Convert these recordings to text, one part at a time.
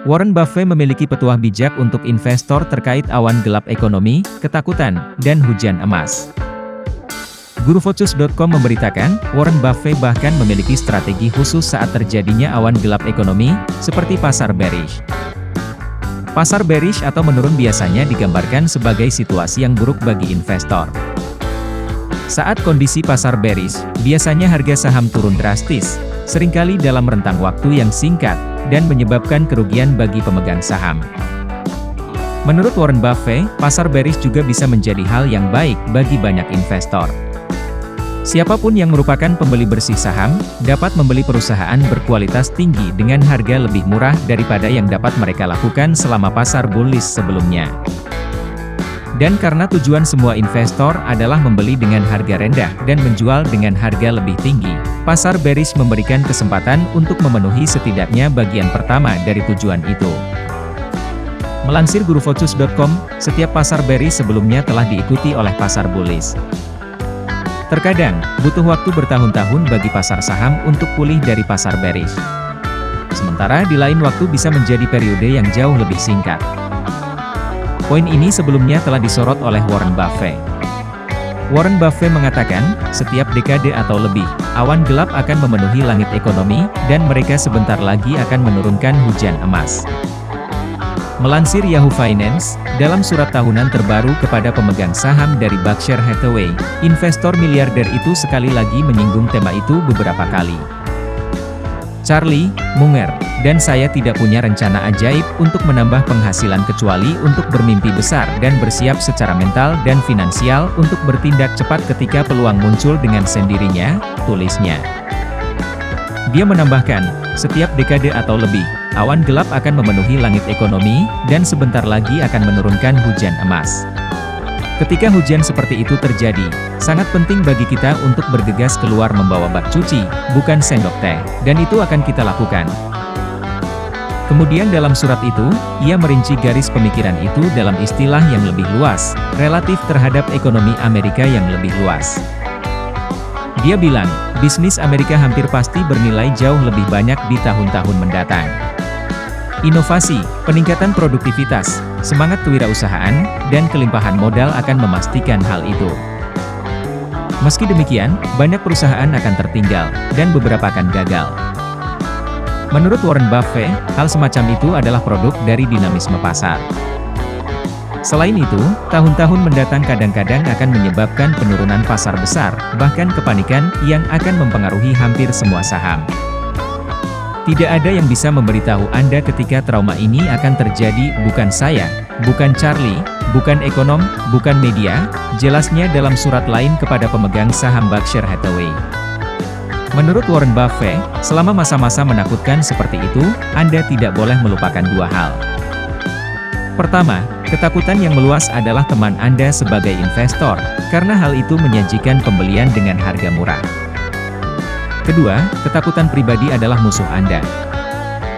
Warren Buffett memiliki petuah bijak untuk investor terkait awan gelap ekonomi, ketakutan, dan hujan emas. GuruVoices.com memberitakan, Warren Buffett bahkan memiliki strategi khusus saat terjadinya awan gelap ekonomi, seperti pasar bearish. Pasar bearish atau menurun biasanya digambarkan sebagai situasi yang buruk bagi investor. Saat kondisi pasar bearish, biasanya harga saham turun drastis, seringkali dalam rentang waktu yang singkat, dan menyebabkan kerugian bagi pemegang saham. Menurut Warren Buffett, pasar bearish juga bisa menjadi hal yang baik bagi banyak investor. Siapapun yang merupakan pembeli bersih saham, dapat membeli perusahaan berkualitas tinggi dengan harga lebih murah daripada yang dapat mereka lakukan selama pasar bullish sebelumnya. Dan karena tujuan semua investor adalah membeli dengan harga rendah dan menjual dengan harga lebih tinggi, pasar bearish memberikan kesempatan untuk memenuhi setidaknya bagian pertama dari tujuan itu. Melansir GuruVoices.com, setiap pasar bearish sebelumnya telah diikuti oleh pasar bullish. Terkadang, butuh waktu bertahun-tahun bagi pasar saham untuk pulih dari pasar bearish. Sementara di lain waktu bisa menjadi periode yang jauh lebih singkat. Poin ini sebelumnya telah disorot oleh Warren Buffett. Warren Buffett mengatakan, setiap dekade atau lebih, awan gelap akan memenuhi langit ekonomi, dan mereka sebentar lagi akan menurunkan hujan emas. Melansir Yahoo Finance, dalam surat tahunan terbaru kepada pemegang saham dari Berkshire Hathaway, investor miliarder itu sekali lagi menyinggung tema itu beberapa kali. Charlie Munger, dan saya tidak punya rencana ajaib untuk menambah penghasilan kecuali untuk bermimpi besar dan bersiap secara mental dan finansial untuk bertindak cepat ketika peluang muncul dengan sendirinya, tulisnya. Dia menambahkan, setiap dekade atau lebih, awan gelap akan memenuhi langit ekonomi, dan sebentar lagi akan menurunkan hujan emas. Ketika hujan seperti itu terjadi, sangat penting bagi kita untuk bergegas keluar membawa bak cuci, bukan sendok teh, dan itu akan kita lakukan. Kemudian dalam surat itu, ia merinci garis pemikiran itu dalam istilah yang lebih luas, relatif terhadap ekonomi Amerika yang lebih luas. Dia bilang, bisnis Amerika hampir pasti bernilai jauh lebih banyak di tahun-tahun mendatang. Inovasi, peningkatan produktivitas, semangat kewirausahaan, dan kelimpahan modal akan memastikan hal itu. Meski demikian, banyak perusahaan akan tertinggal, dan beberapa akan gagal. Menurut Warren Buffett, hal semacam itu adalah produk dari dinamisme pasar. Selain itu, tahun-tahun mendatang kadang-kadang akan menyebabkan penurunan pasar besar, bahkan kepanikan, yang akan mempengaruhi hampir semua saham. Tidak ada yang bisa memberitahu Anda ketika trauma ini akan terjadi, bukan saya, bukan Charlie, bukan ekonom, bukan media, jelasnya dalam surat lain kepada pemegang saham Berkshire Hathaway. Menurut Warren Buffett, selama masa-masa menakutkan seperti itu, Anda tidak boleh melupakan dua hal. Pertama, ketakutan yang meluas adalah teman Anda sebagai investor, karena hal itu menyajikan pembelian dengan harga murah. Kedua, ketakutan pribadi adalah musuh Anda.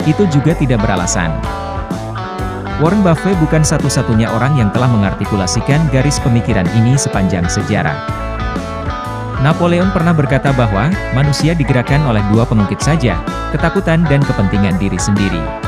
Itu juga tidak beralasan. Warren Buffett bukan satu-satunya orang yang telah mengartikulasikan garis pemikiran ini sepanjang sejarah. Napoleon pernah berkata bahwa, manusia digerakkan oleh dua pengungkit saja, ketakutan dan kepentingan diri sendiri.